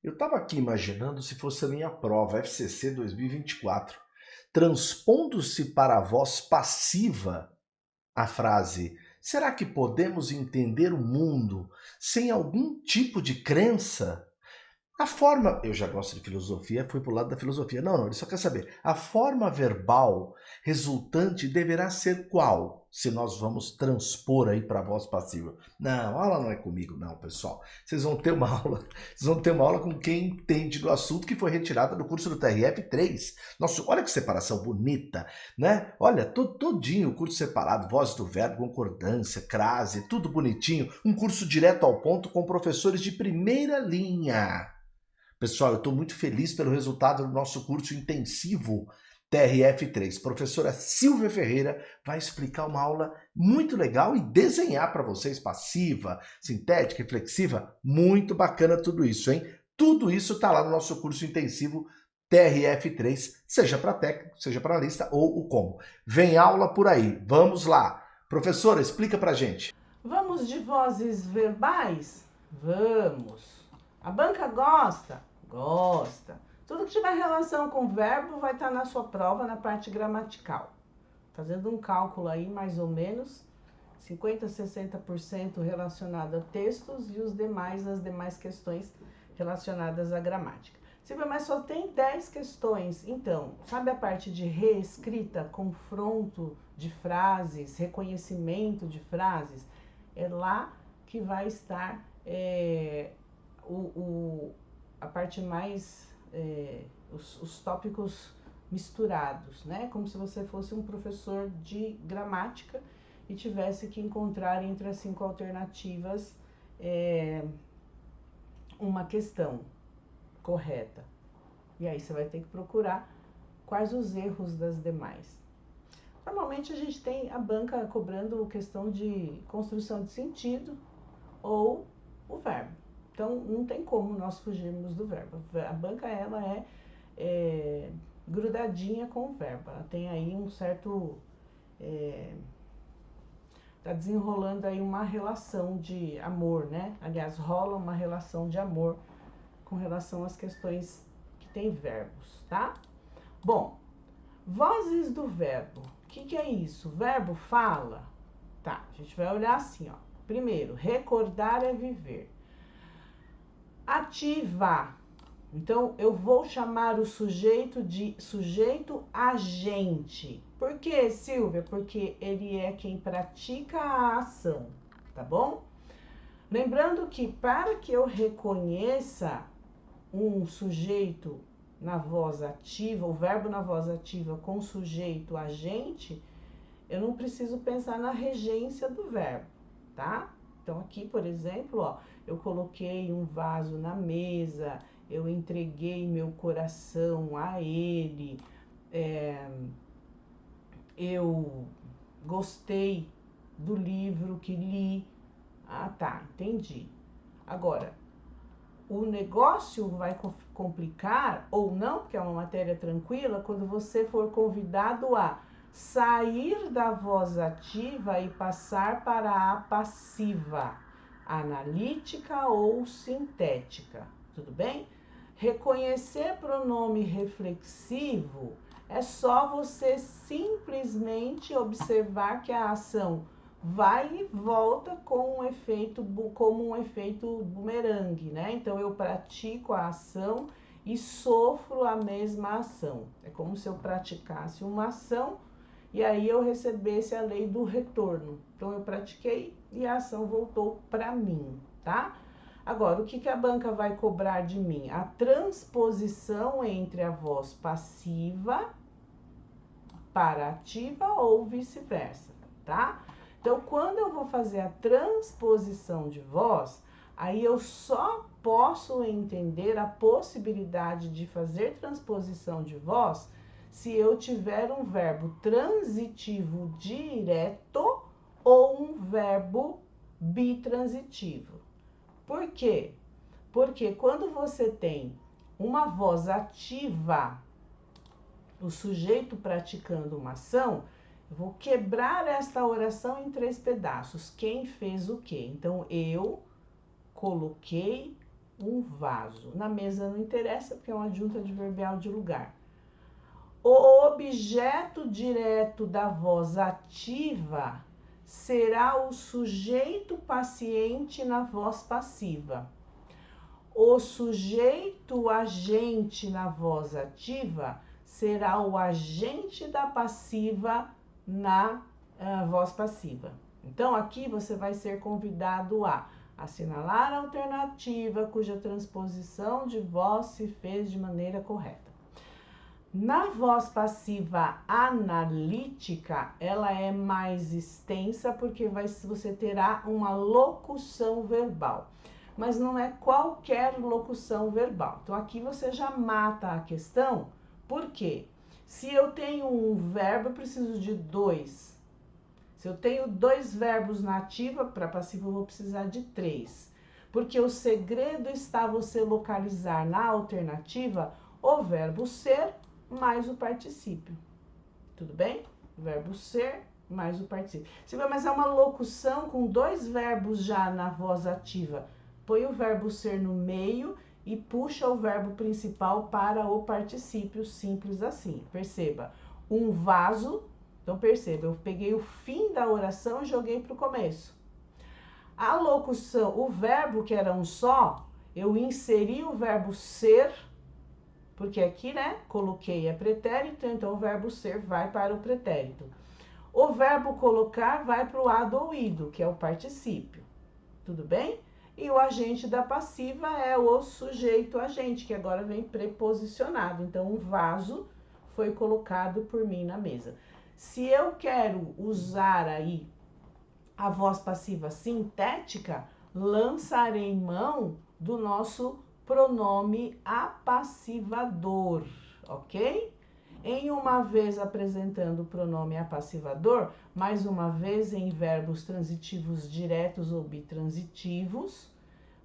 Eu estava aqui imaginando se fosse a minha prova FCC 2024, transpondo-se para a voz passiva a frase: será que podemos entender o mundo sem algum tipo de crença? A forma, eu já gosto de filosofia, fui para o lado da filosofia. Não, não, ele só quer saber. A forma verbal resultante deverá ser qual? Se nós vamos transpor aí para a voz passiva. Não, a aula não é comigo, não, pessoal. Vocês vão ter uma aula, vocês vão ter uma aula com quem entende do assunto que foi retirada do curso do TRF3. Nossa, olha que separação bonita, né? Olha, todinho o curso separado, voz do verbo, concordância, crase, tudo bonitinho. Um curso direto ao ponto com professores de primeira linha. Pessoal, eu estou muito feliz pelo resultado do nosso curso intensivo TRF3. Professora Silvia Ferreira vai explicar uma aula muito legal e desenhar para vocês passiva, sintética, reflexiva. Muito bacana tudo isso, hein? Tudo isso está lá no nosso curso intensivo TRF3, seja para técnico, seja para analista ou o como. Vem aula por aí. Vamos lá. Professora, explica para gente. Vamos de vozes verbais? Vamos. A banca gosta? Gosta. Tudo que tiver relação com verbo vai estar na sua prova na parte gramatical. Fazendo um cálculo aí, mais ou menos, 50 a 60% relacionado a textos e os demais, as demais questões relacionadas à gramática. Silvia, mas só tem 10 questões. Então, sabe a parte de reescrita, confronto de frases, reconhecimento de frases? É lá que vai estar a parte mais, os tópicos misturados, né? Como se você fosse um professor de gramática e tivesse que encontrar entre as 5 alternativas uma questão correta. E aí você vai ter que procurar quais os erros das demais. Normalmente a gente tem a banca cobrando questão de construção de sentido ou o verbo. Então não tem como nós fugirmos do verbo. A banca ela é grudadinha com o verbo. Ela tem aí um certo tá desenrolando aí uma relação de amor, né? Aliás, rola uma relação de amor com relação às questões que tem verbos, tá? Bom, vozes do verbo. O que é isso? O verbo fala? Tá, a gente vai olhar assim, ó. Primeiro, recordar é viver. Ativa. Então, eu vou chamar o sujeito de sujeito agente. Por quê, Silvia? Porque ele é quem pratica a ação, tá bom? Lembrando que para que eu reconheça um sujeito na voz ativa, o verbo na voz ativa com sujeito agente, eu não preciso pensar na regência do verbo, tá? Então aqui, por exemplo, ó, eu coloquei um vaso na mesa, eu entreguei meu coração a ele, eu gostei do livro que li. Ah, tá, entendi. Agora, o negócio vai complicar ou não, porque é uma matéria tranquila, quando você for convidado a sair da voz ativa e passar para a passiva, analítica ou sintética, tudo bem? Reconhecer pronome reflexivo é só você simplesmente observar que a ação vai e volta com como um efeito bumerangue, né? Então eu pratico a ação e sofro a mesma ação. É como se eu praticasse uma ação e aí eu recebesse a lei do retorno. Então eu pratiquei e a ação voltou para mim, tá? Agora, o que a banca vai cobrar de mim? A transposição entre a voz passiva para ativa ou vice-versa, tá? Então, quando eu vou fazer a transposição de voz, aí eu só posso entender a possibilidade de fazer transposição de voz se eu tiver um verbo transitivo direto ou um verbo bitransitivo. Por quê? Porque quando você tem uma voz ativa, o sujeito praticando uma ação, eu vou quebrar esta oração em 3 pedaços. Quem fez o quê? Então, eu coloquei um vaso. Na mesa não interessa, porque é uma adjunta adverbial de lugar. O objeto direto da voz ativa será o sujeito paciente na voz passiva. O sujeito agente na voz ativa será o agente da passiva na voz passiva. Então, aqui você vai ser convidado a assinalar a alternativa cuja transposição de voz se fez de maneira correta. Na voz passiva analítica, ela é mais extensa porque você terá uma locução verbal. Mas não é qualquer locução verbal. Então, aqui você já mata a questão. Por quê? Se eu tenho um verbo, eu preciso de dois. Se eu tenho dois verbos na ativa, para passiva eu vou precisar de três. Porque o segredo está você localizar na alternativa o verbo ser mais o particípio. Tudo bem? O verbo ser mais o particípio. Você vai, mas é uma locução com dois verbos já na voz ativa. Põe o verbo ser no meio e puxa o verbo principal para o particípio, simples assim. Perceba, um vaso, então perceba, eu peguei o fim da oração e joguei para o começo. A locução, o verbo que era um só, eu inseri o verbo ser, porque aqui, né, coloquei é pretérito, então o verbo ser vai para o pretérito. O verbo colocar vai para o ado ou ido, que é o particípio. Tudo bem? E o agente da passiva é o sujeito agente, que agora vem preposicionado. Então, um vaso foi colocado por mim na mesa. Se eu quero usar aí a voz passiva sintética, lançarei mão do nosso pronome apassivador, ok? Em uma vez apresentando o pronome apassivador, mais uma vez em verbos transitivos diretos ou bitransitivos,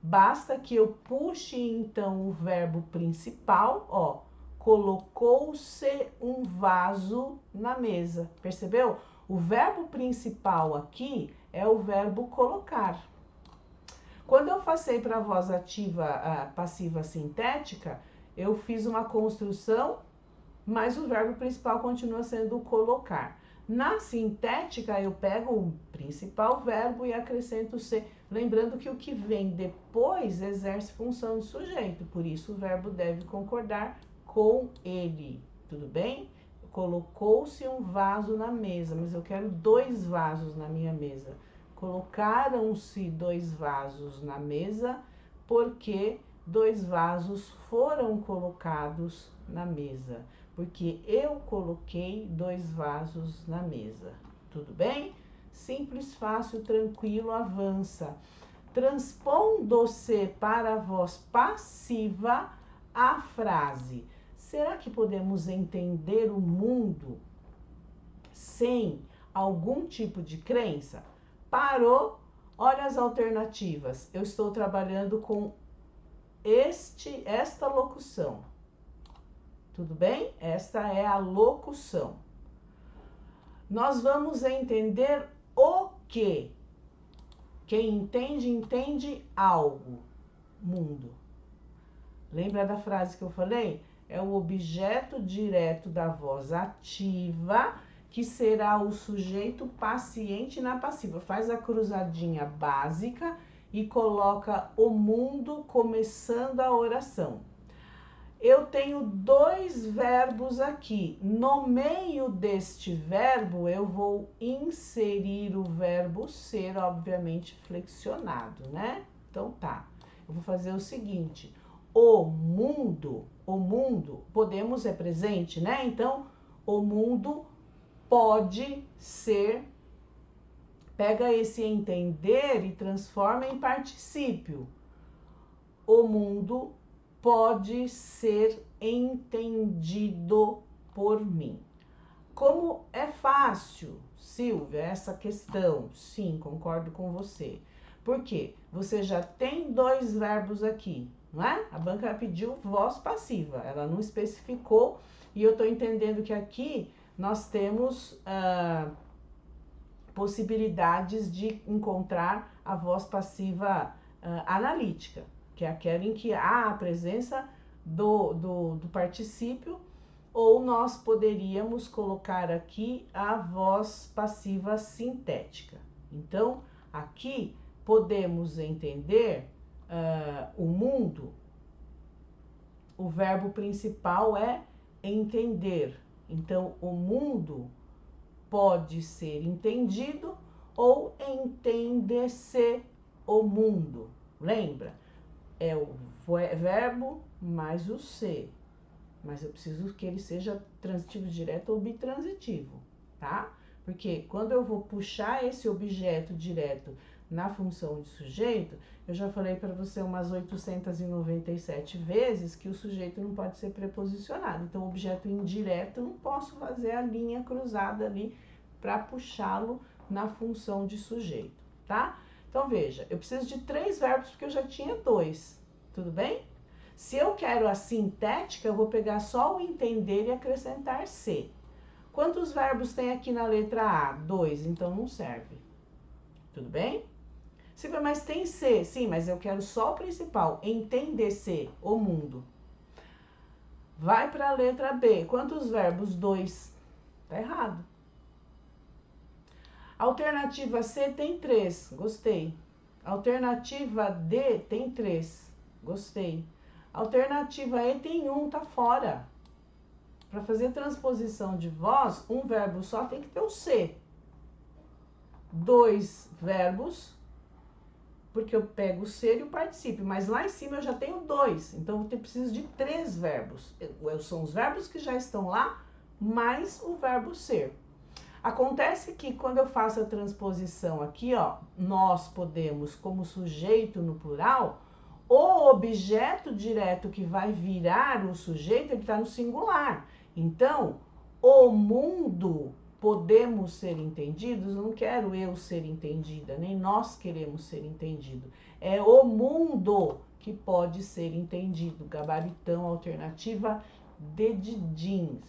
basta que eu puxe então o verbo principal, ó, colocou-se um vaso na mesa, percebeu? O verbo principal aqui é o verbo colocar. Quando eu passei para a voz ativa, passiva sintética, eu fiz uma construção, mas o verbo principal continua sendo colocar. Na sintética, eu pego o principal verbo e acrescento se, lembrando que o que vem depois exerce função de sujeito, por isso o verbo deve concordar com ele, tudo bem? Colocou-se um vaso na mesa, mas eu quero dois vasos na minha mesa. Colocaram-se dois vasos na mesa porque dois vasos foram colocados na mesa. Porque eu coloquei dois vasos na mesa. Tudo bem? Simples, fácil, tranquilo, avança. Transpondo-se para a voz passiva a frase: será que podemos entender o mundo sem algum tipo de crença? Parou, olha as alternativas. Eu estou trabalhando com esta locução. Tudo bem? Esta é a locução. Nós vamos entender o que. Quem entende, entende algo. Mundo. Lembra da frase que eu falei? É o objeto direto da voz ativa que será o sujeito paciente na passiva. Faz a cruzadinha básica e coloca o mundo começando a oração. Eu tenho dois verbos aqui. No meio deste verbo, eu vou inserir o verbo ser, obviamente flexionado, né? Então tá. Eu vou fazer o seguinte: o mundo, podemos é presente, né? Então, o mundo pode ser, pega esse entender e transforma em particípio. O mundo pode ser entendido por mim. Como é fácil, Silvia, essa questão? Sim, concordo com você. Por quê? Você já tem dois verbos aqui, não é? A banca pediu voz passiva, ela não especificou e eu estou entendendo que aqui nós temos possibilidades de encontrar a voz passiva analítica, que é aquela em que há a presença do particípio, ou nós poderíamos colocar aqui a voz passiva sintética. Então, aqui podemos entender o mundo. O verbo principal é entender. Então, o mundo pode ser entendido ou entender-se o mundo. Lembra? É o verbo mais o ser. Mas eu preciso que ele seja transitivo direto ou bitransitivo, tá? Porque quando eu vou puxar esse objeto direto na função de sujeito, eu já falei para você umas 897 vezes que o sujeito não pode ser preposicionado. Então, o objeto indireto, eu não posso fazer a linha cruzada ali para puxá-lo na função de sujeito, tá? Então, veja, eu preciso de 3 verbos porque eu já tinha 2, tudo bem? Se eu quero a sintética, eu vou pegar só o entender e acrescentar se. Quantos verbos tem aqui na letra A? 2, então não serve. Tudo bem? Silvia, mas tem se. Sim, mas eu quero só o principal, entender-se, o mundo. Vai para a letra B. Quantos verbos? 2. Tá errado. Alternativa C tem 3. Gostei. Alternativa D tem 3. Gostei. Alternativa E tem 1, tá fora. Para fazer transposição de voz, um verbo só tem que ter o C. 2 verbos, porque eu pego o ser e o particípio, mas lá em cima eu já tenho 2, então eu preciso de 3 verbos. São os verbos que já estão lá, mais o verbo ser. Acontece que quando eu faço a transposição aqui, ó, nós podemos, como sujeito no plural, o objeto direto que vai virar o sujeito, ele está no singular. Então, o mundo podemos ser entendidos, eu não quero eu ser entendida, nem nós queremos ser entendido. É o mundo que pode ser entendido. Gabaritão, alternativa D de jeans.